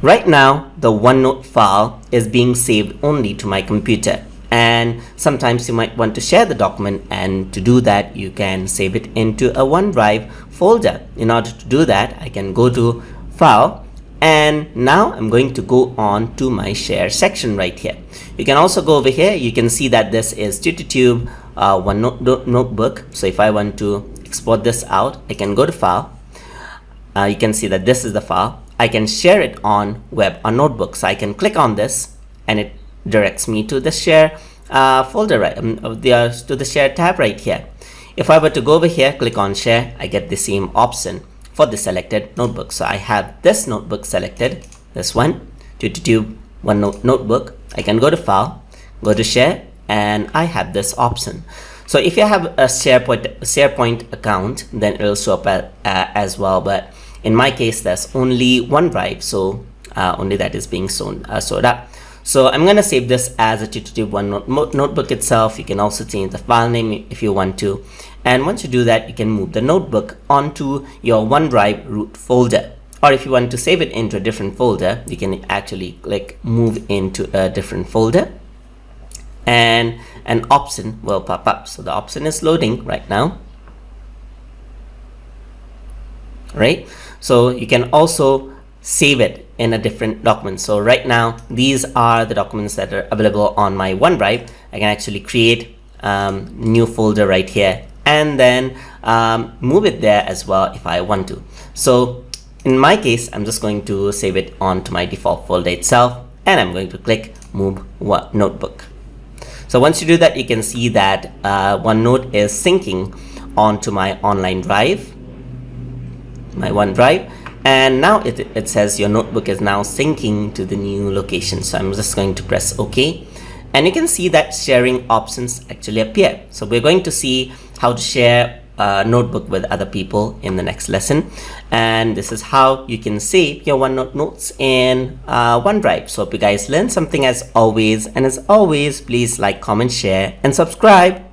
Right now, the OneNote file is being saved only to my computer. And sometimes you might want to share the document, and to do that you can save it into a OneDrive folder. In order to do that, I can go to File, and now I'm going to go on to my Share section right here. You can also go over here. You can see that this is TutorTube OneNote notebook. So if I want to export this out, I can go to File. You can see that this is the file. I can share it on web or notebook. So I can click on this and it directs me to the share folder, right, to the share tab right here. If I were to go over here, click on share, I get the same option for the selected notebook. So I have this notebook selected, this one, TutorTube OneNote notebook. I can go to file, go to share, and I have this option. So if you have a SharePoint account, then it will show up as well. But in my case, there's only OneDrive, so only that is being showed up. So I'm going to save this as a TutorTube OneNote notebook itself. You can also change the file name if you want to. And once you do that, you can move the notebook onto your OneDrive root folder. Or if you want to save it into a different folder, you can actually click move into a different folder, and an option will pop up. So the option is loading right now. Right? So you can also save it in a different document. So right now, these are the documents that are available on my OneDrive. I can actually create new folder right here, and then move it there as well if I want to. So in my case, I'm just going to save it onto my default folder itself, and I'm going to click move notebook. So once you do that, you can see that OneNote is syncing onto my online drive, my OneDrive, and now it says your notebook is now syncing to the new location. So I'm just going to press OK, and you can see that sharing options actually appear. So we're going to see how to share a notebook with other people in the next lesson, and this is how you can save your OneNote notes in OneDrive. So hope you guys learned something as always, and as always, please like, comment, share, and subscribe.